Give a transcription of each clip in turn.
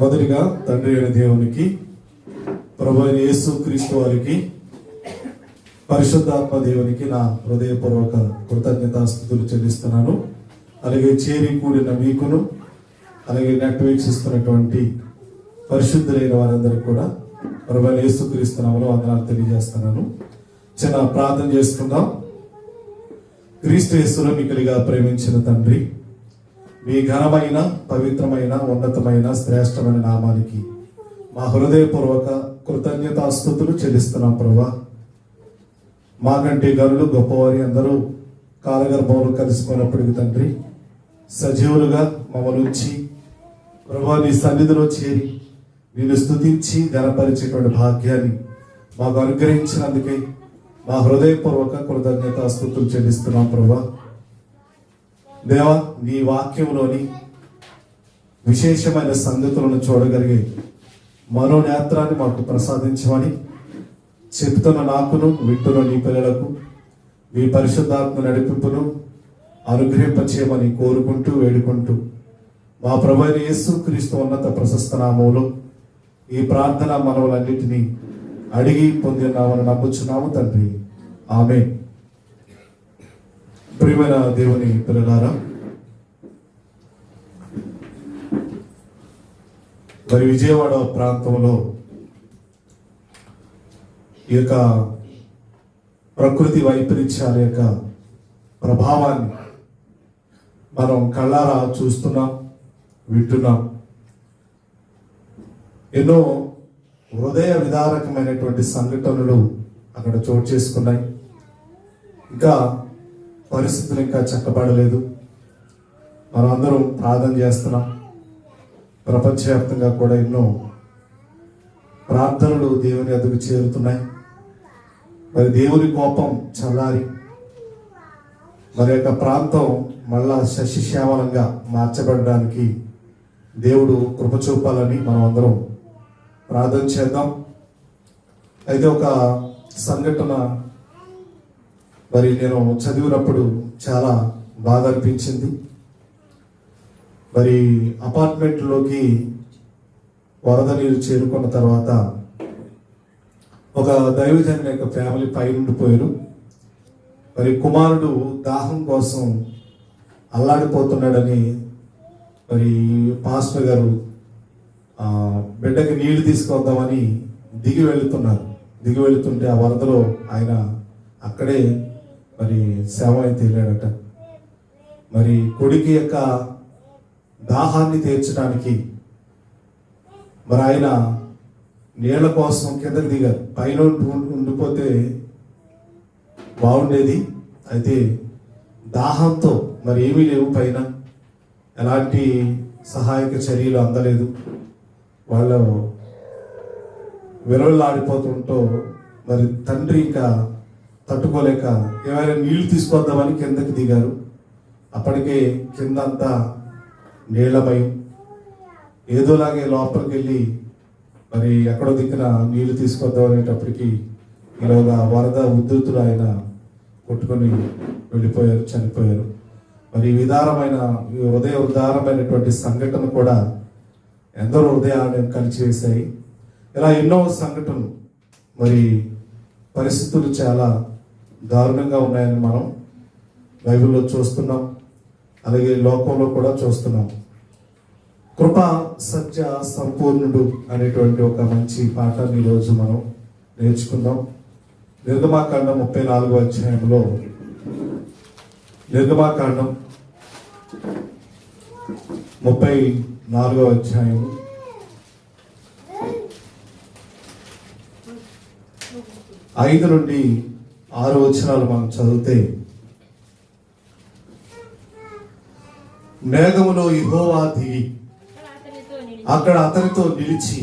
మొదటిగా తండ్రి అయిన దేవునికి, ప్రభు అయిన యేసు క్రీస్తు వారికి, పరిశుద్ధాత్మ దేవునికి నా హృదయపూర్వక కృతజ్ఞతాస్తుతులు చెల్లిస్తున్నాను. అలాగే చేరి కూడిన మీకును, అలాగే నెట్ వీక్షిస్తున్నటువంటి పరిశుద్ధులైన వారందరికీ కూడా ప్రభు అయిన యేసు క్రీస్తు నామములో వందనాలు తెలియజేస్తున్నాను. చిన్న ప్రార్థన చేసుకుందాం. క్రీస్తు యేసులో మిక్కిలిగా ప్రేమించిన తండ్రి, మీ ఘనమైన, పవిత్రమైన, ఉన్నతమైన, శ్రేష్టమైన నామానికి మా హృదయపూర్వక కృతజ్ఞతాస్తుతులు చెల్లిస్తున్నాం. ప్రభా, మాకంటే గనులు గొప్పవారి అందరూ కాలగర్భంలో కలుసుకున్నప్పటికీ తండ్రి, సజీవులుగా మమ్మల్ని ఉంచి ప్రభా నీ సన్నిధిలో చేరి నేను స్తుతించి ఘనపరిచేటువంటి భాగ్యాన్ని మాకు అనుగ్రహించినందుకే మా హృదయపూర్వక కృతజ్ఞతాస్తుతులు చెల్లిస్తున్నాం. ప్రభా దేవా, నీ వాక్యంలోని విశేషమైన సంగతులను చూడగలిగే మనోనేత్రాన్ని మాకు ప్రసాదించమని చెప్తున్న నాకును, వింటున్న నీ పిల్లలకు మీ పరిశుద్ధాత్మ నడిపింపును అనుగ్రహింపచేయమని కోరుకుంటూ వేడుకుంటూ మా ప్రభు అయిన యేసు క్రీస్తు ఉన్నత ప్రశస్త నామములో ఈ ప్రార్థన మనవులన్నిటినీ అడిగి పొందినామని నమ్ముచున్నాము తండ్రి, ఆమేన్. ప్రియమైన దేవుని పిల్లలారా, మరి విజయవాడ ప్రాంతంలో ఈ యొక్క ప్రకృతి వైపరీత్యాల యొక్క ప్రభావాన్ని మనం కళ్ళారా చూస్తున్నాం, వింటున్నాం. ఎన్నో హృదయ విదారకమైనటువంటి సంఘటనలు అక్కడ చోటు చేసుకున్నాయి. ఇంకా పరిస్థితులు ఇంకా చక్కబడలేదు. మనం అందరం ప్రార్థన చేస్తున్నాం. ప్రపంచవ్యాప్తంగా కూడా ఎన్నో ప్రార్థనలు దేవుని ఎదుగు చేరుతున్నాయి. మరి దేవుని కోపం చల్లారి మరి యొక్క ప్రాంతం మళ్ళా సస్యశ్యామలంగా మార్చబడడానికి దేవుడు కృప చూపాలని మనం అందరం ప్రార్థన చేద్దాం. అయితే ఒక సంఘటన మరి నేను చదివినప్పుడు చాలా బాధ అనిపించింది. మరి అపార్ట్మెంట్లోకి వరద నీరు చేరుకున్న తర్వాత ఒక దైవజన్ యొక్క ఫ్యామిలీ పైనుండిపోయారు. మరి కుమారుడు దాహం కోసం అల్లాడిపోతున్నాడని మరి పాస్టర్ గారు బిడ్డకి నీళ్లు తీసుకొద్దామని దిగి వెళుతుంటే ఆ వరదలో ఆయన అక్కడే మరి సేవ అయితే వెళ్ళాడట. మరి కొడుకు యొక్క దాహాన్ని తీర్చడానికి మరి ఆయన నీళ్ల కోసం కిందకి దిగారు. పైన ఉండిపోతే బాగుండేది. అయితే దాహంతో మరి ఏమీ లేవు, పైన ఎలాంటి సహాయక చర్యలు అందలేదు. వాళ్ళు విరవలాడిపోతుంటూ మరి తండ్రి ఇంకా తట్టుకోలేక ఏమైనా నీళ్లు తీసుకొద్దామని కిందకి దిగారు. అప్పటికే కిందంతా నీళ్లమై ఏదోలాగే లోపలికి వెళ్ళి మరి ఎక్కడో దిక్కున నీళ్లు తీసుకొద్దాం అనేటప్పటికి ఇలాగా వరద ఉద్ధృతులు ఆయన కొట్టుకొని వెళ్ళిపోయారు, చనిపోయారు. మరి హృదయ ఉదారమైనటువంటి సంఘటన కూడా ఎందరో హృదయాన్ని కలిచివేశాయి. ఇలా ఎన్నో సంఘటనలు, మరి పరిస్థితులు చాలా దారుణంగా ఉన్నాయని మనం బైబిల్లో చూస్తున్నాం, అలాగే లోకంలో కూడా చూస్తున్నాం. కృప సత్య సంపూర్ణుడు అనేటువంటి ఒక మంచి పాఠాన్ని ఈరోజు మనం నేర్చుకుందాం. నిర్గమాకాండం 34వ అధ్యాయంలో, నిర్గమాకాండం 34వ అధ్యాయం 5 నుండి 6 వచనాలు మనం చదివితే, మేఘములో యెహోవా దిగి అక్కడ అతనితో నిలిచి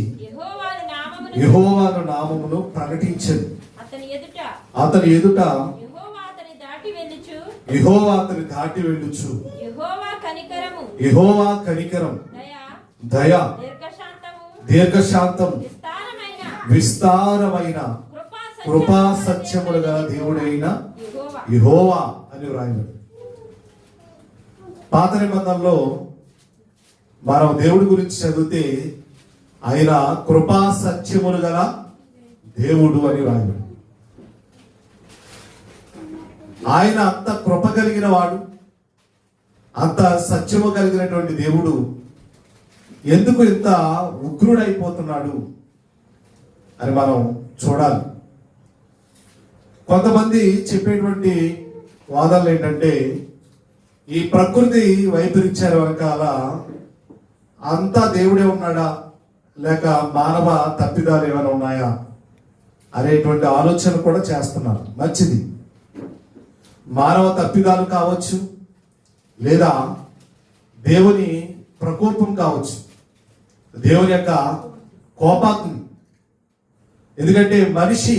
యెహోవాను నామమును ప్రకటించెను. అతని ఎదుట యెహోవా అతని దాటి వెళ్ళుచు యెహోవా కనికరం, దయ, దీర్ఘశాంతం, విస్తారమైన కృపా సత్యములు గల దేవుడైన యెహోవా అని వ్రాయబడి. పాత నిబంధనలో మనం దేవుడి గురించి చదివితే ఆయన కృపా సత్యములు గల దేవుడు అని రాయడు. ఆయన అంత కృప కలిగిన వాడు, అంత సత్యము కలిగినటువంటి దేవుడు ఎందుకు ఇంత ఉగ్రుడైపోతున్నాడు అని మనం చూడాలి. కొంతమంది చెప్పేటువంటి వాదనలు ఏంటంటే, ఈ ప్రకృతి వైపరీత్యాల వెనకాల అంతా దేవుడే ఉన్నాడా, లేక మానవ తప్పిదాలు ఏమైనా ఉన్నాయా అనేటువంటి ఆలోచన కూడా చేస్తున్నారు. మంచిది, మానవ తప్పిదాలు కావచ్చు, లేదా దేవుని ప్రకోపం కావచ్చు, దేవుని యొక్క కోపాగ్ని. ఎందుకంటే మనిషి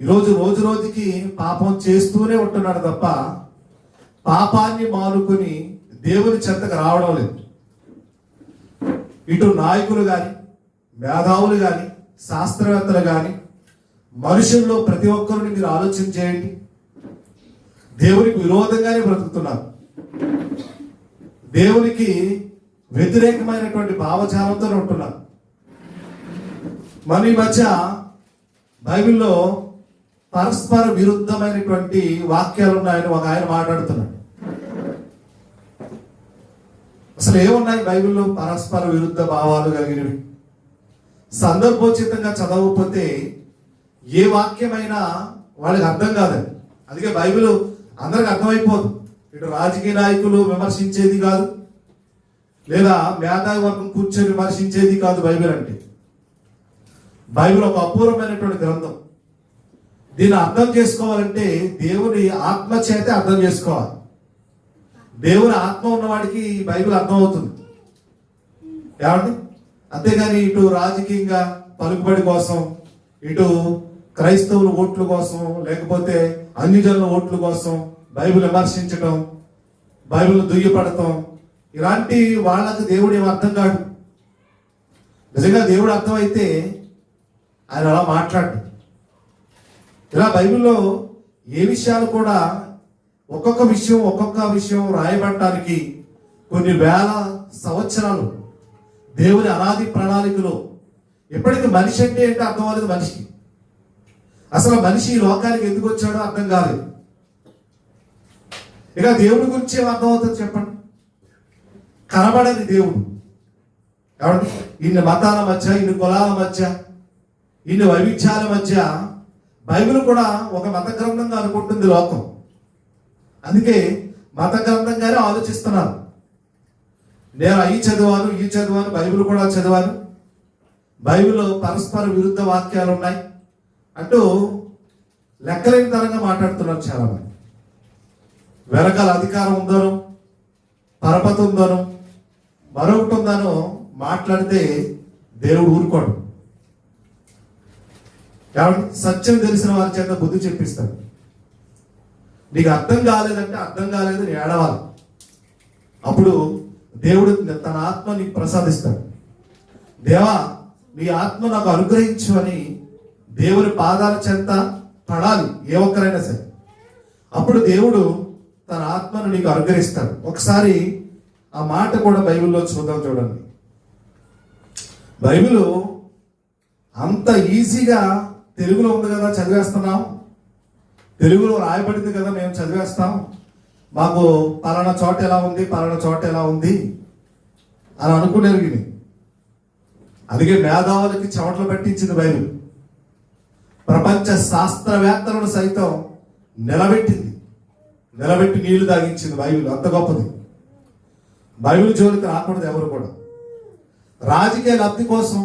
ఈరోజు రోజు రోజుకి పాపం చేస్తూనే ఉంటున్నాడు తప్ప పాపాన్ని మానుకొని దేవుని చెంతకు రావడం లేదు. ఇటు నాయకులు కానీ, మేధావులు కానీ, శాస్త్రవేత్తలు కానీ, మనుషుల్లో ప్రతి ఒక్కరిని మీరు ఆలోచన చేయండి, దేవునికి విరోధంగానే బ్రతుకుతున్నారు. దేవునికి వ్యతిరేకమైనటువంటి భావజాలంతో ఉంటున్నారు. మన ఈ మధ్య బైబిల్లో పరస్పర విరుద్ధమైనటువంటి వాక్యాలు ఉన్నాయని ఒక ఆయన మాట్లాడుతున్నాడు. అసలు ఏమున్నాయి బైబిల్లో పరస్పర విరుద్ధ భావాలు కలిగినవి? సందర్భోచితంగా చదవకపోతే ఏ వాక్యమైనా వాళ్ళకి అర్థం కాదండి. అందుకే బైబిల్ అందరికి అర్థమైపోదు. ఇటు రాజకీయ నాయకులు విమర్శించేది కాదు, లేదా మేధావి వర్గం కూర్చొని విమర్శించేది కాదు. బైబిల్ అంటే బైబిల్ ఒక అపూర్వమైనటువంటి గ్రంథం. దీన్ని అర్థం చేసుకోవాలంటే దేవుని ఆత్మ చేతే అర్థం చేసుకోవాలి. దేవుని ఆత్మ ఉన్నవాడికి బైబిల్ అర్థమవుతుంది. ఏమండి? అంతేగాని ఇటు రాజకీయంగా పలుకుబడి కోసం, ఇటు క్రైస్తవుల ఓట్ల కోసం, లేకపోతే అన్ని జనుల ఓట్ల కోసం బైబిల్ విమర్శించడం, బైబిల్ దుయ్యపడటం, ఇలాంటి వాళ్ళకు దేవుడు ఏం అర్థం కాడు. నిజంగా దేవుడు అర్థమైతే ఆయన అలా మాట్లాడు. ఇలా బైబిల్లో ఏ విషయాలు కూడా ఒక్కొక్క విషయం రాయబడటానికి కొన్ని వేల సంవత్సరాలు దేవుని అనాది ప్రణాళికలో. ఎప్పటికీ మనిషి అంటే ఏంటో అర్థం అవ్వలేదు మనిషికి. అసలు మనిషి ఈ లోకానికి ఎందుకు వచ్చాడో అర్థం కాలేదు. ఇక దేవుడి గురించి ఏం అర్థం అవుతుంది చెప్పండి? కనబడని దేవుడు. కాబట్టి ఇన్ని మతాల మధ్య, ఇన్ని కులాల మధ్య, ఇన్ని వైవిధ్యాల మధ్య బైబిల్ కూడా ఒక మత గ్రంథంగా అనుకుంటుంది లోకం. అందుకే మత గ్రంథంగానే ఆలోచిస్తున్నారు. నేను ఈ చదివాను, బైబిల్ కూడా చదివాను, బైబిల్లో పరస్పర విరుద్ధ వాక్యాలు ఉన్నాయి అంటూ లెక్కలేని తరంగా మాట్లాడుతున్నారు చాలా మంది. వెనకాల అధికారం ఉందనో, పరపతి ఉందనో, మరొకటి ఉందనో మాట్లాడితే దేవుడు ఊరుకోడు. కాబట్టి సత్యం తెలిసిన వారి చేత బుద్ధి చెప్పిస్తాడు. నీకు అర్థం కాలేదంటే అర్థం కాలేదని ఏడవాలి. అప్పుడు దేవుడు తన ఆత్మ నీకు ప్రసాదిస్తాడు. దేవా, నీ ఆత్మ నాకు అనుగ్రహించు అని దేవుని పాదాల చెంత పడాలి ఏ ఒక్కరైనా సరే. అప్పుడు దేవుడు తన ఆత్మను నీకు అనుగ్రహిస్తాడు. ఒకసారి ఆ మాట కూడా బైబిల్లో చూద్దాం. చూడండి, బైబిల్ అంత ఈజీగా తెలుగులో ఉంది కదా, చదివేస్తున్నాం. తెలుగులో రాయబడింది కదా, మేము చదివేస్తాం. మాకు పలానా చోట ఎలా ఉంది, పలానా చోట ఎలా ఉంది అని అనుకునేది. అందుకే మేధావులకి చెమటలు పట్టించింది బైబిల్. ప్రపంచ శాస్త్రవేత్తలను సైతం నిలబెట్టి నీళ్లు తాగించింది బైబిల్. అంత గొప్పది. బైబిల్ జోలికి రాకూడదు ఎవరు కూడా. రాజకీయ లబ్ధి కోసం,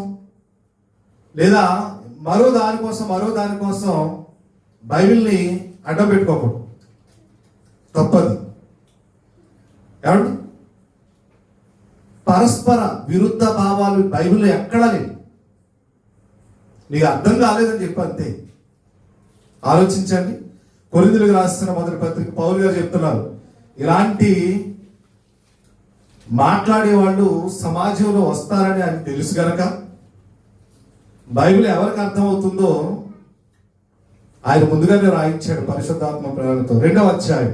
లేదా మరో దానికోసం బైబిల్ని అడ్డం పెట్టుకోకూడదు. తప్పది. ఏమండి? పరస్పర విరుద్ధ భావాలు బైబిల్లో ఎక్కడా లేవు. నీకు అర్థం కాలేదని చెప్పి అంతే. ఆలోచించండి. కొరింథీయులకు రాసిన మొదటి పత్రిక పౌలు గారు చెప్తున్నారు, ఇలాంటి మాట్లాడే వాళ్ళు సమాజంలో వస్తారని ఆయన తెలుసు గనక బైబిల్ ఎవరికి అర్థమవుతుందో ఆయన ముందుగానే రాయించాడు పరిశుద్ధాత్మ ప్రేరణతో. 2వ అధ్యాయం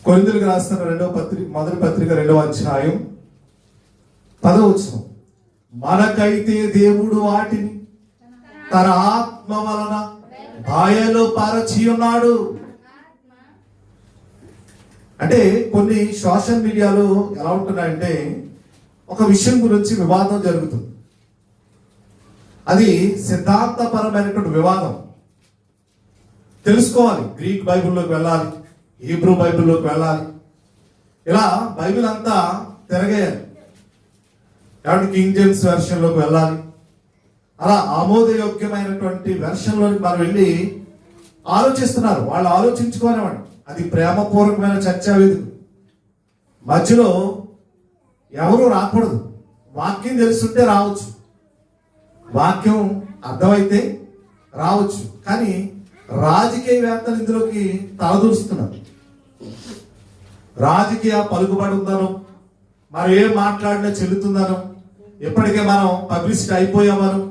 కొరింథీయులకు రాస్తున్న మొదటి పత్రిక 2వ అధ్యాయం 10వ వచనం. మనకైతే దేవుడు వాటిని తన ఆత్మ వలన బయలుపరచి ఉన్నాడు. అంటే కొన్ని సోషల్ మీడియాలో ఎలా ఉంటున్నాయంటే ఒక విషయం గురించి వివాదం జరుగుతుంది. అది సిద్ధాంతపరమైనటువంటి వివాదం. తెలుసుకోవాలి, గ్రీక్ బైబిల్లోకి వెళ్ళాలి, హీబ్రూ బైబిల్లోకి వెళ్ళాలి. ఇలా బైబిల్ అంతా తిరగేయాలి. కాబట్టి కింగ్ జేమ్స్ వెర్షన్లోకి వెళ్ళాలి. అలా ఆమోదయోగ్యమైనటువంటి వెర్షన్లోకి మనం వెళ్ళి ఆలోచిస్తున్నారు. వాళ్ళు ఆలోచించుకోనివ్వండి, అది ప్రేమపూర్వకమైన చర్చా వేదిక. మధ్యలో ఎవరు రాకూడదు. వాక్యం తెలుసుంటే రావచ్చు, వాక్యం అర్థమైతే రావచ్చు. కానీ రాజకీయవేత్తలు ఇందులోకి తలదూరుస్తున్నారు. రాజకీయ పలుకుబడి ఉందనో, మనం ఏం మాట్లాడినా చెల్లుతుందనో, ఇప్పటికే మనం పబ్లిసిటీ అయిపోయామను,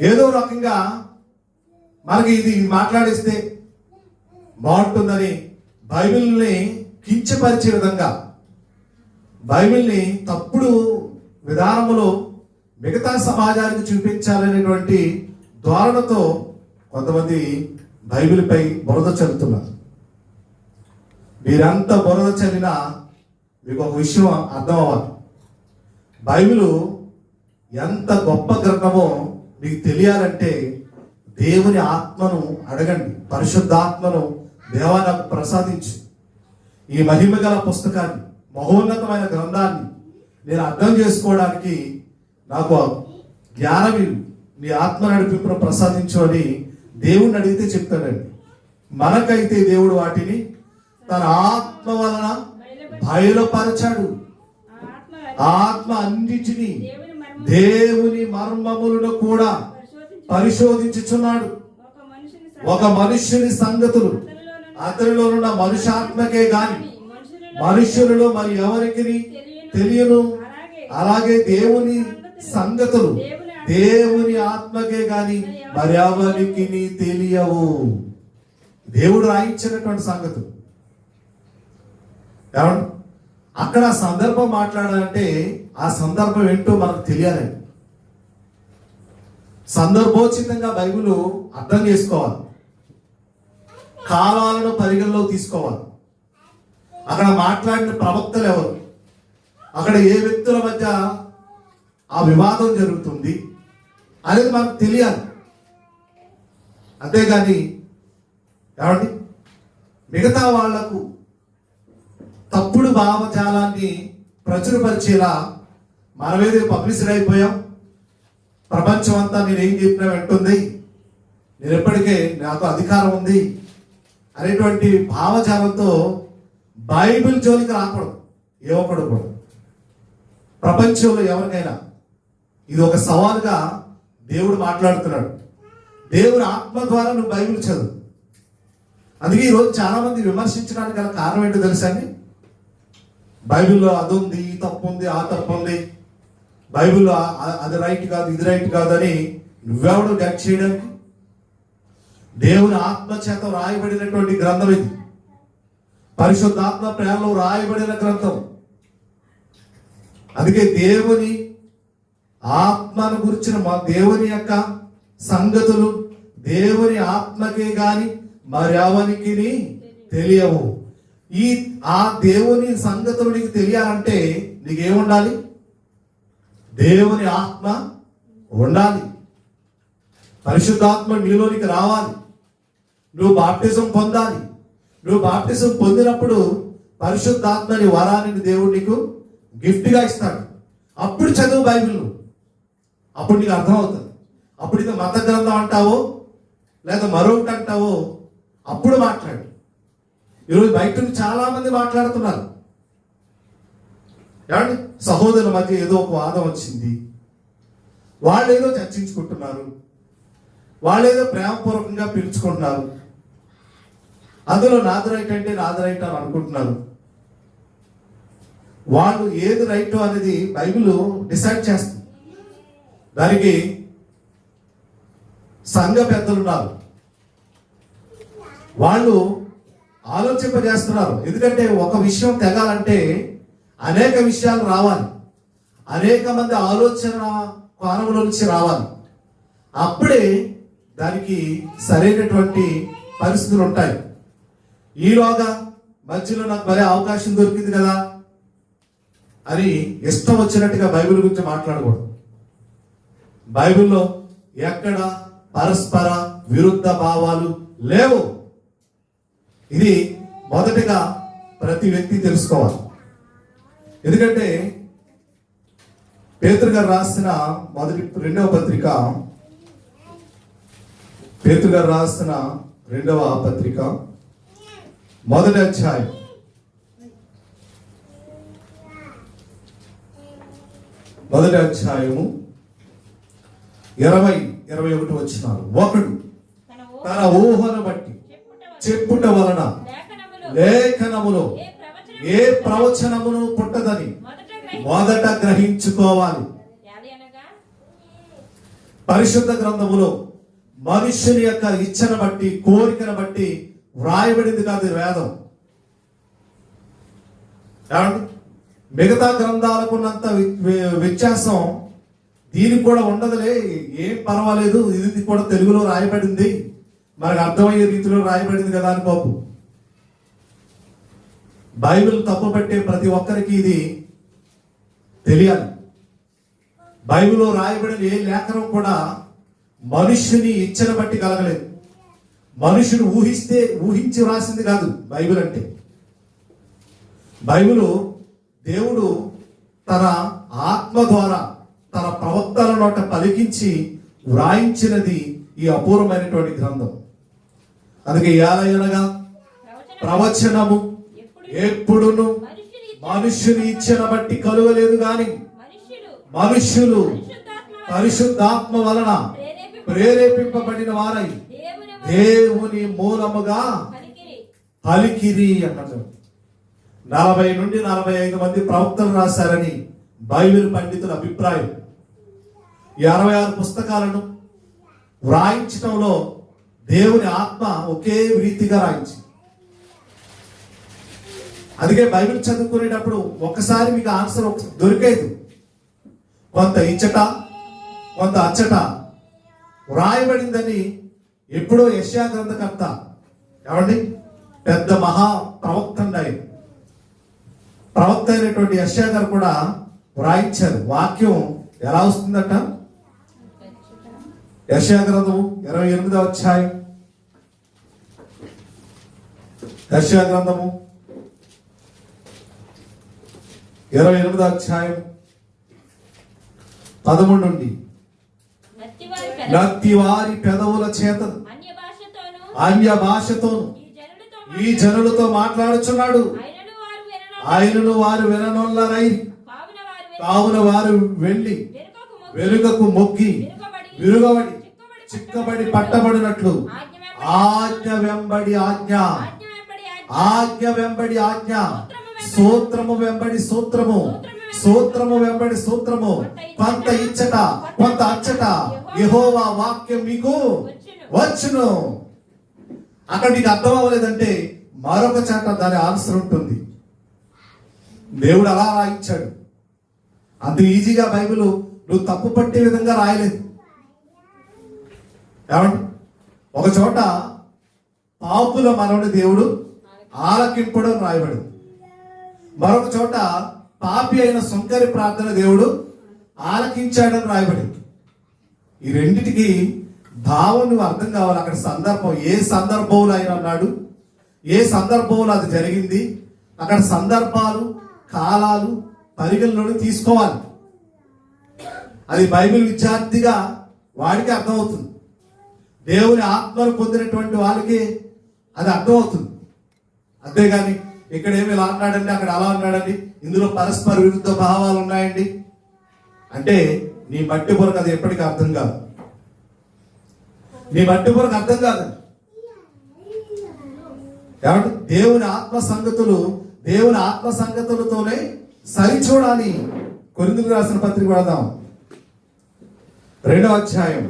ఏదో రకంగా మనకి ఇది మాట్లాడిస్తే బాగుంటుందని బైబిల్ని కించపరిచే విధంగా, బైబిల్ని తప్పుడు విధానములో మిగతా సమాజానికి చూపించాలనేటువంటి ధోరణితో కొంతమంది బైబిల్పై బురద చల్లుతున్నారు. మీరెంత బురద చల్లినా మీకు ఒక విషయం అర్థం అవ్వాలి. బైబిలు ఎంత గొప్ప గ్రంథమో మీకు తెలియాలంటే దేవుని ఆత్మను అడగండి. పరిశుద్ధాత్మను దేవా నాకు ప్రసాదించు. ఈ మహిమ గల పుస్తకాన్ని, మహోన్నతమైన గ్రంథాన్ని నేను అర్థం చేసుకోవడానికి నాకు జ్ఞానం, నీ ఆత్మ నడిపింపును ప్రసాదించు అని దేవుణ్ణి అడిగితే చెప్తాడండి. మనకైతే దేవుడు వాటిని తన ఆత్మ వలన బయలుపరచాడు. ఆత్మ అన్నిటినీ దేవుని మర్మములను కూడా పరిశోధించుచున్నాడు. ఒక మనుష్యుని సంగతులు అతనిలో ఉన్న మనుష్యాత్మకే గాని మనుష్యులలో మరి ఎవరికి తెలియను. అలాగే దేవుని సంగతులు దేవుని ఆత్మకే గాని మరి ఎవరికి తెలియవు. దేవుడు రాయించినటువంటి సంగతులు. ఏమంటే అక్కడ సందర్భం మాట్లాడాలంటే ఆ సందర్భం ఏంటో మనకు తెలియాలండి. సందర్భోచితంగా బైబిల్ అర్థం చేసుకోవాలి, కాలాలను పరిగణలో తీసుకోవాలి. అక్కడ మాట్లాడిన ప్రవక్తలు ఎవరు, అక్కడ ఏ వ్యక్తుల మధ్య ఆ వివాదం జరుగుతుంది అనేది మనకు తెలియాలి. అంతేగాని ఏమండి మిగతా వాళ్లకు తప్పుడు భావజాలాన్ని ప్రచురపరిచేలా మనమేదో పబ్లిసిటీ అయిపోయాం, ప్రపంచం అంతా నేనేం చెప్పినా వింటుంది, నేను ఎప్పటికే నాకు అధికారం ఉంది అనేటువంటి భావజాలంతో బైబిల్ జోలికి రాకూడదు. ఏ ఒక్కడు కూడా ప్రపంచంలో ఎవరికైనా ఇది ఒక సవాలుగా దేవుడు మాట్లాడుతున్నాడు. దేవుడు ఆత్మ ద్వారా నువ్వు బైబిల్ చదువు. అందుకే ఈరోజు చాలా మంది విమర్శించడానికి గల కారణం ఏంటో తెలుసా అండి? బైబిల్లో అది ఉంది, ఈ తప్పు ఉంది, ఆ తప్పు ఉంది, బైబిల్లో అది రైట్ కాదు, ఇది రైట్ కాదు అని నువ్వెవడు జడ్జ్ చేయడానికి? దేవుని ఆత్మ చేత రాయబడినటువంటి గ్రంథం ఇది. పరిశుద్ధాత్మ ప్రేమలో రాయబడిన గ్రంథం. అందుకే దేవుని ఆత్మను గురించిన దేవుని యొక్క సంగతులు దేవుని ఆత్మకే గాని మరెవరికి తెలియవు. ఆ దేవుని సంగతులు నీకు తెలియాలంటే నీకేముండాలి? దేవుని ఆత్మ ఉండాలి. పరిశుద్ధాత్మ నీలోనికి రావాలి. నువ్వు బాప్టిజం పొందాలి. నువ్వు బాప్టిజం పొందినప్పుడు పరిశుద్ధాత్మని వరాన్ని దేవుడు నీకు గిఫ్ట్గా ఇస్తాడు. అప్పుడు చదువు బైబిల్, అప్పుడు నీకు అర్థమవుతుంది. అప్పుడు ఇది మత గ్రంథం అంటావో లేదా మరొకటి అంటావో అప్పుడు మాట్లాడు. ఈరోజు బయట చాలా మంది మాట్లాడుతున్నారు. ఏమండి సహోదరుల మధ్య ఏదో ఒక వాదం వచ్చింది, వాళ్ళు ఏదో చర్చించుకుంటున్నారు, వాళ్ళు ఏదో ప్రేమపూర్వకంగా పిలుచుకుంటున్నారు, అందులో నాది రైట్ అంటే నాది రైట్ అని అనుకుంటున్నారు. వాళ్ళు ఏది రైట్ అనేది బైబిల్ డిసైడ్ చేస్తుంది. దానికి సంఘ పెద్దలు ఉన్నారు, వాళ్ళు ఆలోచింపజేస్తున్నారు. ఎందుకంటే ఒక విషయం తెగాలంటే అనేక విషయాలు రావాలి, అనేక మంది ఆలోచన కోణంలో నుంచి రావాలి. అప్పుడే దానికి సరైనటువంటి పరిస్థితులు ఉంటాయి. ఈలోగా మధ్యలో నాకు భలే అవకాశం దొరికింది కదా అని ఇష్టం వచ్చినట్టుగా బైబిల్ గురించి మాట్లాడకూడదు. బైబిల్లో ఎక్కడ పరస్పర విరుద్ధ భావాలు లేవు. ఇది మొదటిగా ప్రతి వ్యక్తి తెలుసుకోవాలి. ఎందుకంటే పేతురు గారు రాసిన రెండవ పత్రిక, పేతురు గారు రాసిన రెండవ పత్రిక మొదటి అధ్యాయం 20-21 వచనాలు. ఒకడు తన ఊహను బట్టి చెప్పుట వలన లేఖనములో ఏ ప్రవచనమును పుట్టదని మొదట గ్రహించుకోవాలి. పరిశుద్ధ గ్రంథములో మనుష్యుని యొక్క ఇచ్చను బట్టి, కోరికను బట్టి వ్రాయబడింది కాదు వేదం. మిగతా గ్రంథాలకున్నంత వ్యత్యాసం దీనికి కూడా ఉండదులే, ఏం పర్వాలేదు, ఇది కూడా తెలుగులో రాయబడింది, మనకు అర్థమయ్యే రీతిలో రాయబడింది కదా అని పాపు. బైబిల్ తప్పు పట్టే ప్రతి ఒక్కరికి ఇది తెలియాలి. బైబిల్లో రాయబడిన ఏ లేఖనం కూడా మనుష్యుని ఇచ్చను బట్టి కలగలేదు. మనుషుడు ఊహించి రాసింది కాదు బైబిల్ అంటే. బైబిల్ దేవుడు తన ఆత్మ ద్వారా తన ప్రవక్తల నోట పలికించి వ్రాయించినది ఈ అపూర్వమైనటువంటి గ్రంథం. అందుకే ఏలయనగా ప్రవచనము ఎప్పుడును మనుష్యుని ఇచ్చన బట్టి కలుగలేదు గాని మనుష్యులు పరిశుద్ధాత్మ వలన ప్రేరేపింపబడిన వారై దేవుని మూలముగా పలికిరి అన్నది. 40 నుండి 45 మంది ప్రవక్తలు రాశారని బైబిల్ పండితుల అభిప్రాయం. ఈ 66 పుస్తకాలను వ్రాయించడంలో దేవుని ఆత్మ ఒకే రీతిగా రాయించి. అందుకే బైబిల్ చదువుకునేటప్పుడు ఒక్కసారి మీకు ఆన్సర్ దొరికేది. కొంత ఇచ్చట కొంత అచ్చట వ్రాయబడిందని ఎప్పుడో యెషయా గ్రంథకర్త ఏమండి పెద్ద మహా ప్రవక్త అయినటువంటి యెషయా గారు కూడా వ్రాయించారు. వాక్యం ఎలా వస్తుందట? యెషయా గ్రంథము 28వ అధ్యాయం, యెషయా గ్రంథము 28వ అధ్యాయం 13 నుండి నత్తి వారి పెదవుల చేత అన్య భాషతోను ఈ జనులతో మాట్లాడుచున్నాడు. ఆయనను వారు విననొల్లరై కావున వారు వెళ్ళి వెనుకకు మొక్కి విరుగబడి చిక్కబడి పట్టబడినట్లు ఆజ్ఞ వెంబడి ఆజ్ఞ, ఆజ్ఞ వెంబడి ఆజ్ఞ, సూత్రము వెంబడి సూత్రము, సూత్రము వెంబడి సూత్రము, కొంత ఇచ్చట కొంత అచ్చట యెహోవా వాక్యం మీకు వచ్చును. అక్కడ నీకు అర్థం అవ్వలేదంటే మరొక చాట దాని ఆన్సర్ ఉంటుంది. దేవుడు అలా రాయించాడు. అంత ఈజీగా బైబిల్ నువ్వు తప్పు పట్టే విధంగా రాయలేదు. ఏమండి, ఒక చోట పాపుల మనవుని దేవుడు ఆలకింపడం రాయబడింది. మరొక చోట పాపి అయిన సుంకరి ప్రార్థన దేవుడు ఆలకించాడని రాయబడింది. ఈ రెండిటికి భావం నువ్వు అర్థం కావాలి. అక్కడ సందర్భం, ఏ సందర్భంలో ఆయన అన్నాడు, ఏ సందర్భంలో అది జరిగింది, అక్కడ సందర్భాలు కాలాలు పరిగణలోకి తీసుకోవాలి. అది బైబిల్ విద్యార్థిగా వాడికి అర్థమవుతుంది. దేవుని ఆత్మను పొందినటువంటి వాళ్ళకి అది అర్థమవుతుంది. అంతేగాని ఇక్కడ ఏమి ఇలా అన్నాడండి, అక్కడ అలా అన్నాడండి, ఇందులో పరస్పర విరుద్ధ భావాలు ఉన్నాయండి అంటే నీ మట్టి పొరకు అది ఎప్పటికీ అర్థం కాదు. నీ మట్టి పొరకు అర్థం కాదండి. కాబట్టి దేవుని ఆత్మ సంగతులతోనే సరిచూడాలి. కొరింథీయులకు రాసిన పత్రిక పడదాం. 2వ అధ్యాయం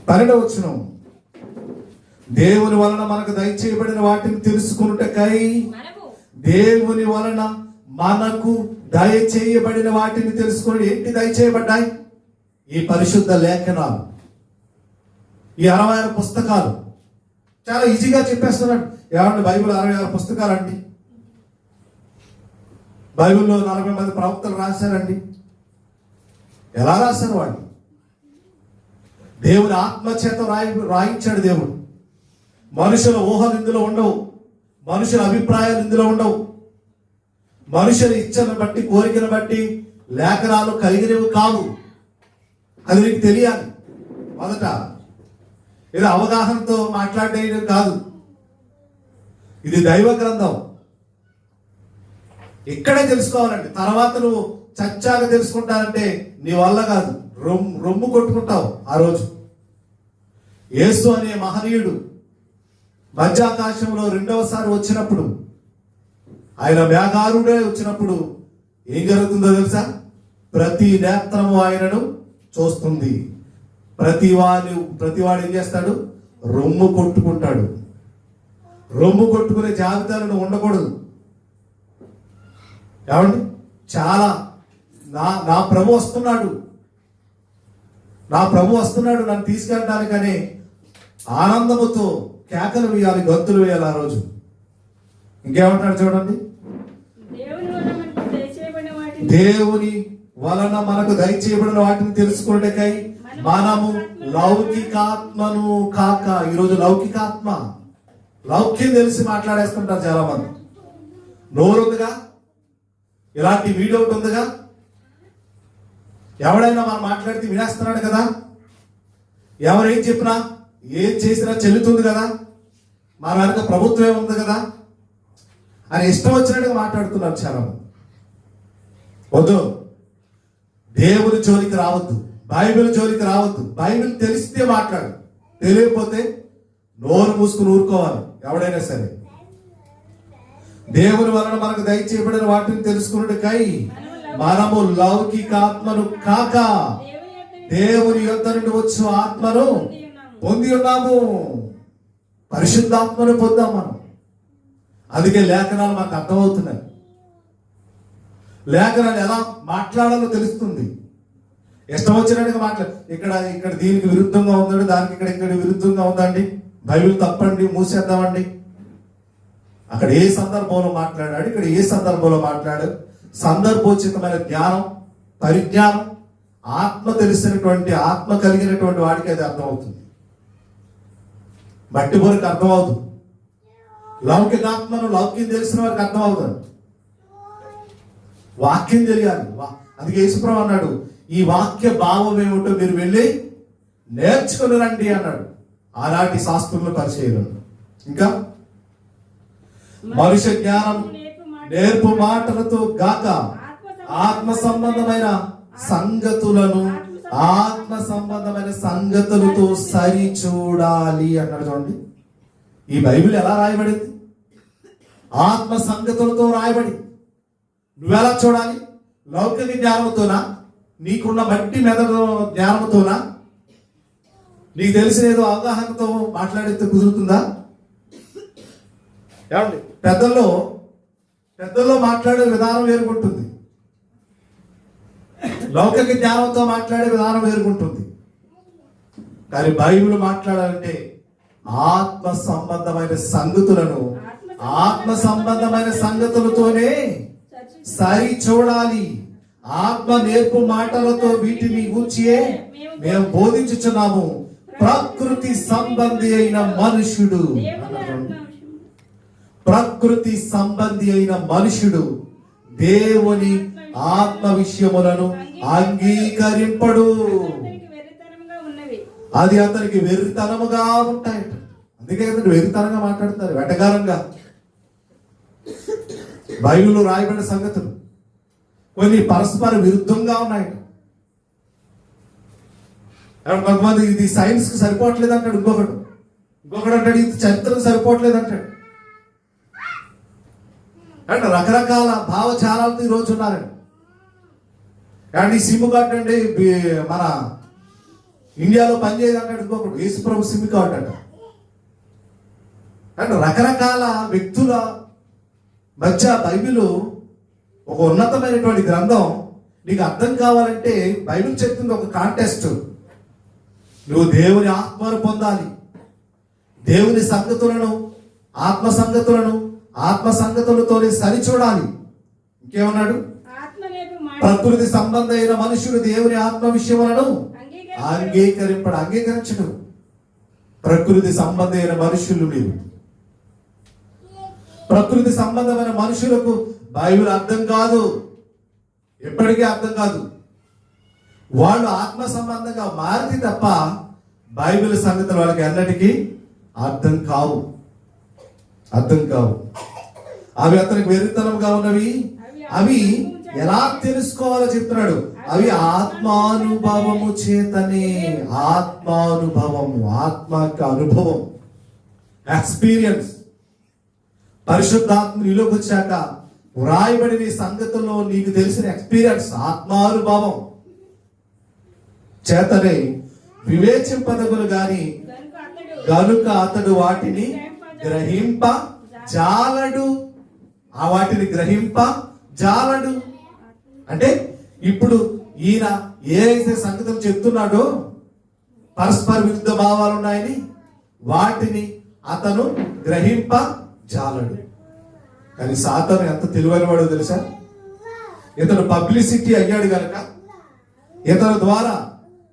12వ వచనం. దేవుని వలన మనకు దయచేయబడిన వాటిని తెలుసుకున్నటకై, మనము దేవుని వలన మనకు దయచేయబడిన వాటిని తెలుసుకుని, ఏంటి దయచేయబడ్డాయి? ఈ పరిశుద్ధ లేఖనాలు, ఈ 66 పుస్తకాలు. చాలా ఈజీగా చెప్పేస్తున్నాడు. ఏమంటే బైబిల్ 66 పుస్తకాలు అండి. బైబిల్లో 40 మంది ప్రవక్తలు రాశారండి. ఎలా రాశారు వాళ్ళు? దేవుని ఆత్మచేత రాయించాడు దేవుడు. మనుషుల ఊహలు ఇందులో ఉండవు, మనుషుల అభిప్రాయాలు ఇందులో ఉండవు. మనుషుల ఇచ్చను బట్టి, కోరికను బట్టి లేఖనాలు కలిగినవి కావు. అది నీకు తెలియాలి. మొదట ఇది అవగాహనతో మాట్లాడేది కాదు, ఇది దైవ గ్రంథం. ఇక్కడే తెలుసుకోవాలండి. తర్వాత నువ్వు చచ్చాక తెలుసుకుంటానంటే నీ వల్ల కాదు. రొమ్ము కొట్టుకుంటావు ఆ రోజు. యేసు అనే మహనీయుడు మధ్యాకాశంలో రెండవసారి వచ్చినప్పుడు, ఆయన మేఘారుడే వచ్చినప్పుడు ఏం జరుగుతుందో తెలుసా? ప్రతి నేత్రము ఆయనను చూస్తుంది. ప్రతివాడు ఏం చేస్తాడు? రొమ్ము కొట్టుకుంటాడు. రొమ్ము కొట్టుకునే జాబితాలను ఉండకూడదు. ఏమండి? చాలా నా ప్రభు వస్తున్నాడు, నా ప్రభు వస్తున్నాడు నన్ను తీసుకెళ్ళడానికనే ఆనందముతో కేకలు వేయాలి, గంతులు వేయాలి ఆ రోజు. ఇంకేమంటాడు చూడండి, దేవుని వలన మనకు దయచేయబడిన వాటిని తెలుసుకున్నకై మనము లౌకికాత్మను కాక. ఈరోజు లౌక్యం తెలిసి మాట్లాడేస్తుంటారు చాలా మంది. నోరు ఉందిగా, ఇలాంటి వీడియో ఒకటి ఉందిగా, ఎవడైనా మనం మాట్లాడితే వినేస్తున్నాడు కదా, ఎవరేం చెప్పినా ఏం చేసినా చెల్లుతుంది కదా, మన వెనక ప్రభుత్వమే ఉంది కదా అని ఇష్టం వచ్చినట్టుగా మాట్లాడుతున్నారు చాలా మంది. వద్దు, దేవుని జోలికి రావద్దు, బైబిల్ జోలికి రావద్దు. బైబిల్ తెలిస్తే మాట్లాడు, తెలియకపోతే నోరు మూసుకుని ఊరుకోవాలి ఎవడైనా సరే. దేవుని వలన మనకు దయచేయబడిన వాటిని తెలుసుకున్నట్టుకై మనము లౌకికాత్మను కాక దేవుని యొద్ద నుండి వచ్చు ఆత్మను పొంది ఉన్నాము. పరిశుద్ధాత్మను పొందాం మనం. అందుకే లేఖనాలు మాకు అర్థమవుతున్నాయి. లేఖనాలు ఎలా మాట్లాడాలో తెలుస్తుంది. ఇష్టం వచ్చినట్టుగా ఇక్కడ దీనికి విరుద్ధంగా ఉందండి, దానికి ఇక్కడ విరుద్ధంగా ఉందండి, బైబిల్ తప్పండి, మూసేద్దామండి. అక్కడ ఏ సందర్భంలో మాట్లాడాడు, ఇక్కడ ఏ సందర్భంలో మాట్లాడాడు. సందర్భోచితమైన జ్ఞానం, పరిజ్ఞానం, ఆత్మ తెలిసినటువంటి, ఆత్మ కలిగినటువంటి వాడికి అది అర్థమవుతుంది. మట్టి బొరికి అర్థమవుతుంది. లౌకికాత్మను లౌక్యం తెలిసిన వారికి అర్థమవుతుంది. వాక్యం తెలియాలి. అందుకే యేసుప్రభువు అన్నాడు, ఈ వాక్య భావం ఏమిటో మీరు వెళ్ళి నేర్చుకుని రండి అన్నాడు ఆనాటి శాస్త్రులను పరిచయం. ఇంకా మనుష్య జ్ఞానం నేర్పు మాటలతో గాక ఆత్మ సంబంధమైన సంగతులతో సరి చూడాలి అన్నాడు. చూడండి, ఈ బైబిల్ ఎలా రాయబడింది? ఆత్మ సంగతులతో రాయబడి. నువ్వెలా చూడాలి? లౌకిక జ్ఞానంతోనా, నీకున్న మట్టి మెదడు జ్ఞానంతోనా, నీకు తెలిసిన ఏదో అవగాహనతో మాట్లాడితే కుదురుతుందా? ఏమండి, పెద్దల్లో మాట్లాడే విధానం వేరుగుంటుంది, లౌకిక జ్ఞానంతో మాట్లాడే విధానం వేరుగుంటుంది. కానీ బైబిల్ మాట్లాడాలంటే ఆత్మ సంబంధమైన సంగతులతోనే సరి చూడాలి. ఆత్మ నేర్పు మాటలతో వీటిని గూర్చియే మేము బోధించుచున్నాము. ప్రకృతి సంబంధి అయిన మనుష్యుడు దేవుని ఆత్మ విషయములను అంగీకరింపడు. అది అతనికి వెర్రితనముగా ఉంటాయట. అందుకే అతను వెర్రితనంగా మాట్లాడుతారు, వెటకారంగా. బైబిల్లో రాయబడిన సంగతులు కొన్ని పరస్పర విరుద్ధంగా ఉన్నాయట. కొంతమంది ఇది సైన్స్ కి సరిపోవట్లేదు అంటాడు, ఇంకొకడు అంటాడు ఇది చరిత్రకు సరిపోవట్లేదు అంటాడు. అంటే రకరకాల భావచారాలతో ఈ రోజు ఉన్నారండి. కానీ సిమ్ కార్డు అండి మన ఇండియాలో పనిచేయదు అంటాడు ఇంకొకడు. యేసుప్రభు సిమ్ కార్డు అంట. అంటే రకరకాల వ్యక్తుల మధ్య బైబిల్ ఒక ఉన్నతమైనటువంటి గ్రంథం. నీకు అర్థం కావాలంటే బైబిల్ చెప్తుంది ఒక కాంటెస్ట్. నువ్వు దేవుని ఆత్మను పొందాలి, దేవుని సంగతులను ఆత్మ సంగతులతోనే సరిచూడాలి. ఇంకేమన్నాడు? ప్రకృతి సంబంధమైన మనుషులు దేవుని ఆత్మ విషయములను అంగీకరించడు. ప్రకృతి సంబంధమైన మనుషులు మీరు. ప్రకృతి సంబంధమైన మనుషులకు బైబిల్ అర్థం కాదు, ఎప్పటికీ అర్థం కాదు. వాళ్ళు ఆత్మ సంబంధంగా మారితే తప్ప బైబిల్ సంగతులు వాళ్ళకి ఎన్నటికీ అర్థం కావు. అవి అతనికి వెరితనంగా ఉన్నవి. అవి ఎలా తెలుసుకోవాలో చెప్తున్నాడు. అవి ఆత్మానుభవము చేతనే. ఆత్మకు అనుభవం, ఎక్స్పీరియన్స్. పరిశుద్ధాత్మ నీలోకి వచ్చాక వ్రాయబడిన ఈ సంగతుల్లో నీకు తెలిసిన ఎక్స్పీరియన్స్, ఆత్మానుభవం చేతనే వివేచింపదగులు గాని గనుక అతడు వాటిని గ్రహింప జాలడు. వాటిని గ్రహింప జాలడు అంటే ఇప్పుడు ఈయన ఏదైతే సంగతులు చెప్తున్నాడో, పరస్పర విరుద్ధ భావాలు ఉన్నాయని, వాటిని అతను గ్రహింప జాలడు. కానీ సాతాను ఎంత తెలివైన వాడో తెలుసా? ఇతను పబ్లిసిటీ అయ్యాడు కనుక ఇతని ద్వారా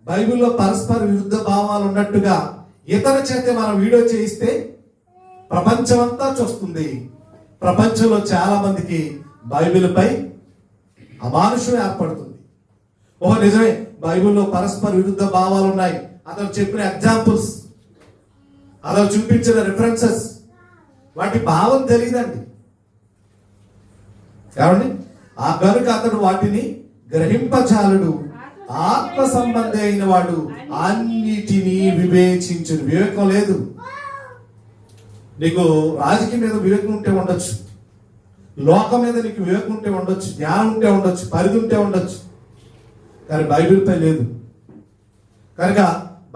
బైబిల్లో పరస్పర విరుద్ధ భావాలు ఉన్నట్టుగా ఇతని చేతే మనం వీడియో చేయిస్తే ప్రపంచం అంతా చూస్తుంది. ప్రపంచంలో చాలా మందికి బైబిల్ పై అమానుషం ఏర్పడుతుంది. నిజమే, బైబిల్లో పరస్పర విరుద్ధ భావాలు ఉన్నాయి. అతను చెప్పిన ఎగ్జాంపుల్స్, అతను చూపించిన రిఫరెన్సెస్, వాటి భావం తెలియదండి. ఏమండి? ఆ కనుక అతడు వాటిని గ్రహింపజాలడు. ఆత్మ సంబంధి అయిన వాడు అన్నిటినీ వివేచించును. వివేకం లేదు. నీకు రాజకీయం మీద వివేకం ఉంటే ఉండొచ్చు, లోకం మీద నీకు వివేకం ఉంటే ఉండొచ్చు, జ్ఞానం ఉంటే ఉండొచ్చు, పరిధి ఉంటే ఉండొచ్చు, కానీ బైబిల్ పై లేదు. కనుక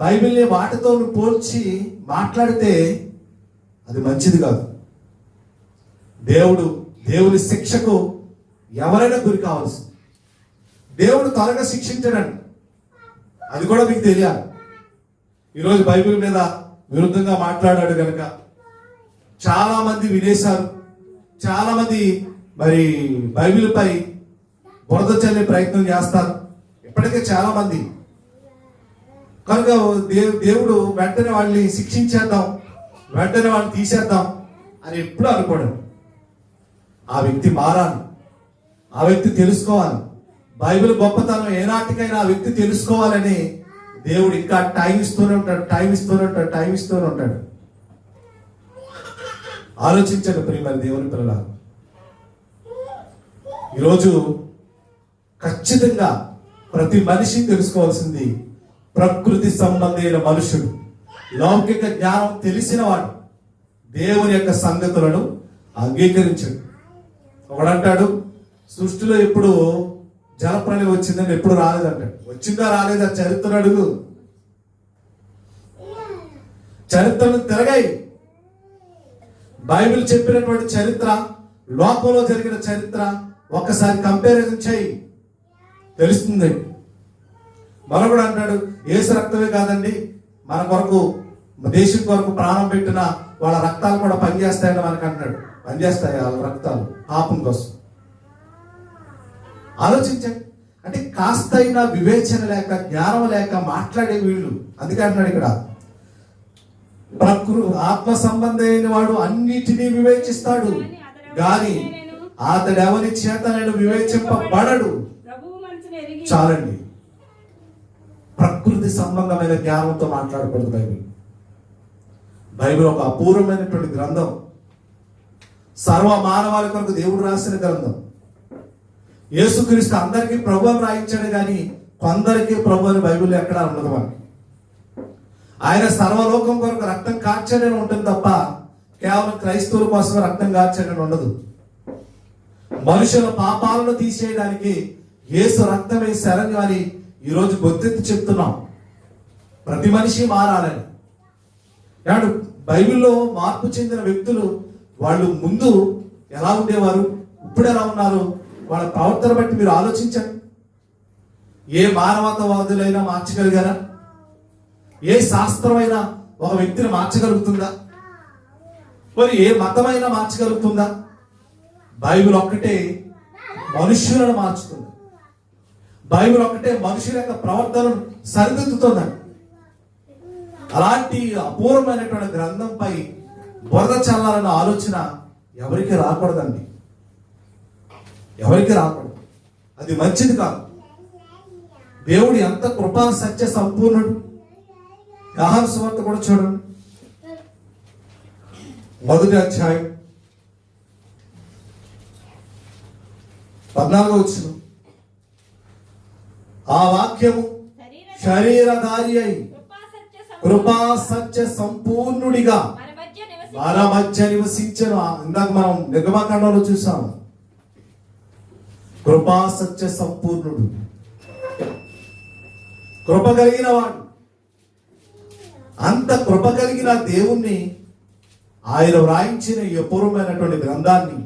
బైబిల్ని వాటితో పోల్చి మాట్లాడితే అది మంచిది కాదు. దేవుని శిక్షకు ఎవరైనా గురి కావాల్సింది. దేవుడు త్వరగా శిక్షించడండి, అది కూడా మీకు తెలియాలి. ఈరోజు బైబిల్ మీద విరుద్ధంగా మాట్లాడాడు కనుక చాలా మంది వినేశారు. చాలా మంది మరి బైబిల్ పై బురద చల్లే ప్రయత్నం చేస్తారు ఇప్పటికే చాలా మంది. కనుక దేవుడు వెంటనే వాళ్ళని శిక్షించేద్దాం, వెంటనే వాళ్ళని తీసేద్దాం అని ఎప్పుడు అనుకోవడం. ఆ వ్యక్తి మారాలి, ఆ వ్యక్తి తెలుసుకోవాలి. బైబిల్ గొప్పతనం ఏనాటికైనా ఆ వ్యక్తి తెలుసుకోవాలని దేవుడు ఇంకా టైం ఇస్తూనే ఉంటాడు. ఆలోచించండి ప్రియమైన దేవుని పిల్లలు. ఈరోజు ఖచ్చితంగా ప్రతి మనిషి తెలుసుకోవాల్సింది, ప్రకృతి సంబంధమైన మనుషుడు, లౌకిక జ్ఞానం తెలిసిన వాడు దేవుని యొక్క సంగతులను అంగీకరించడు. ఒకడంటాడు సృష్టిలో ఎప్పుడు జలప్రళయం వచ్చిందని ఎప్పుడు రాలేదంటాడు. వచ్చిందా రాలేదా చరిత్ర అడుగు. చరిత్రను తిరగాయి. బైబిల్ చెప్పినటువంటి చరిత్ర, లోకంలో జరిగిన చరిత్ర ఒక్కసారి కంపారిజన్ చేయి, తెలుస్తుంది. మరొకడు అంటాడు యేసు రక్తమే కాదండి, మన కొరకు దేశం కొరకు ప్రాణం పెట్టిన వాళ్ళ రక్తాలు కూడా పనిచేస్తాయని మనకు అంటున్నాడు. పనిచేస్తాయి వాళ్ళ రక్తాలు పాపం కోసం. ఆలోచించండి. అంటే కాస్తైనా వివేచన లేక, జ్ఞానం లేక మాట్లాడే వీళ్ళు. అందుకే అంటున్నాడు ఇక్కడ, ఆత్మ సంబంధమైన వాడు అన్నిటినీ వివేచిస్తాడు గాని అతడు ఎవరి చేత నేను వివేచింపబడడు. చాలండి. ప్రకృతి సంబంధమైన జ్ఞానంతో మాట్లాడకూడదు. బైబిల్ ఒక అపూర్వమైనటువంటి గ్రంథం. సర్వ మానవాళి కొరకు దేవుడు రాసిన గ్రంథం. యేసుక్రీస్తు అందరికీ ప్రభువుని రాయించాడు కానీ కొందరికి ప్రభు అని బైబిల్ ఎక్కడా ఉండదు. మనకి ఆయన సర్వలోకం కొరకు రక్తం కార్చాడని ఉంటుంది తప్ప కేవలం క్రైస్తవుల కోసం రక్తం కార్చాడని ఉండదు. మనుషుల పాపాలను తీసేయడానికి యేసు రక్తమే శరణ్యం అని ఈరోజు గొంతెత్తి చెప్తున్నాం. ప్రతి మనిషి మారాలని. బైబిల్లో మార్పు చెందిన వ్యక్తులు వాళ్ళు ముందు ఎలా ఉండేవారు, ఇప్పుడు ఎలా ఉన్నారు, వాళ్ళ ప్రవర్తన బట్టి మీరు ఆలోచించండి. ఏ మానవతావాదులైనా మార్చగలిగారా? ఏ శాస్త్రమైనా ఒక వ్యక్తిని మార్చగలుగుతుందా? మరి ఏ మతమైనా మార్చగలుగుతుందా? బైబిల్ ఒక్కటే మనుష్యులను మార్చుతుంది. బైబిల్ ఒక్కటే మనుషుల యొక్క ప్రవర్తనను సరిదిద్దుతుందండి. అలాంటి అపూర్వమైనటువంటి గ్రంథంపై బురద చల్లాలన్న ఆలోచన ఎవరికి రాకూడదండి, ఎవరికి రాకూడదు. అది మంచిది కాదు. దేవుడు ఎంత కృపా సత్య సంపూర్ణుడు. యోహాను సువార్త కూడా చూడండి, 1వ అధ్యాయం 14వ వచనం. ఆ వాక్యము శరీరధారి అయి కృపా సత్య సంపూర్ణుడిగా మన మధ్య నివసించను. ఇందాక మనం నిర్గమకాండంలో చూసాము. కృపా సత్య సంపూర్ణుడు, కృప కలిగిన వాడు. అంత కృప కలిగిన దేవుణ్ణి, ఆయన వ్రాయించిన ఈ అపూర్వమైనటువంటి గ్రంథాన్ని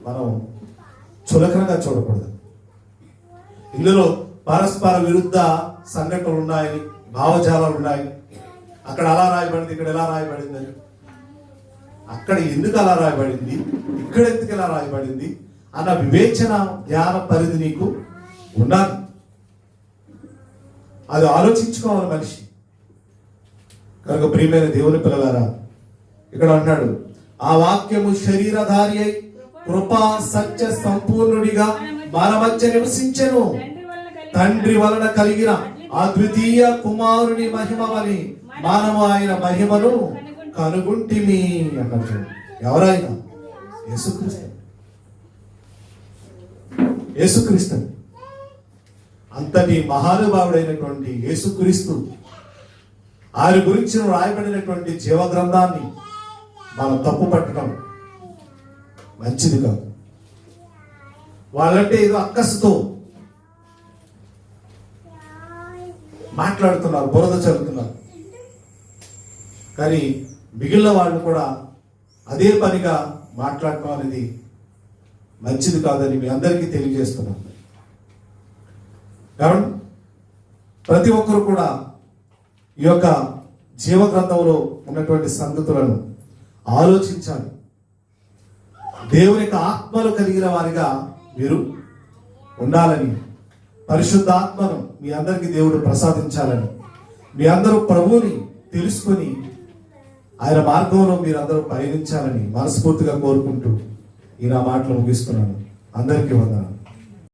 మనం చులకనగా చూడకూడదు. ఇందులో పరస్పర విరుద్ధ సంఘటనలు ఉన్నాయని, భావజాలాలు ఉన్నాయి. అక్కడ అలా రాయబడింది, ఇక్కడ ఎలా రాయబడింది అని. అక్కడ ఎందుకు అలా రాయబడింది, ఇక్కడ ఎందుకు ఎలా రాయబడింది అన్న వివేచన జ్ఞాన పరిధి నీకు ఉండాలి. అది ఆలోచించుకోవాలి మనిషి. కనుక ప్రియమైన దేవుని పిల్లలారా, ఇక్కడ అన్నాడు, ఆ వాక్యము శరీరధారి అయి కృపా సత్య సంపూర్ణుడిగా మన మధ్య నివసించెను. తండ్రి వలన కలిగిన అద్వితీయ కుమారుని మహిమ వలె మనము ఆయన మహిమను కనుగొంటిమి అన్నట్టు. ఎవరైనా యేసుక్రీస్తు, యేసుక్రీస్తు అంతటి మహానుభావుడైనటువంటి యేసుక్రీస్తు, ఆయన గురించి రాయబడినటువంటి జీవ గ్రంథాన్ని మనం తప్పు పట్టడం మంచిది కాదు. వాళ్ళంటే ఏదో అక్కసుతో మాట్లాడుతున్నారు, బురద చల్లుతున్నారు. కానీ మిగిలిన వాళ్ళు కూడా అదే పనిగా మాట్లాడటం అనేది మంచిది కాదని మీ అందరికీ తెలియజేస్తున్నాను. కాబట్టి ప్రతి ఒక్కరు కూడా ఈ యొక్క జీవ గ్రంథంలో ఉన్నటువంటి సంగతులను ఆలోచించాలి. దేవుని యొక్క ఆత్మలు కలిగిన వారిగా మీరు ఉండాలని, పరిశుద్ధాత్మను మీ అందరికీ దేవుడు ప్రసాదించాలని, మీ అందరూ ప్రభువుని తెలుసుకొని ఆయన మార్గంలో మీరందరూ పయనించాలని మనస్ఫూర్తిగా కోరుకుంటూ ఈ నా మాటలు ముగిస్తున్నాను. అందరికీ వందనాలు.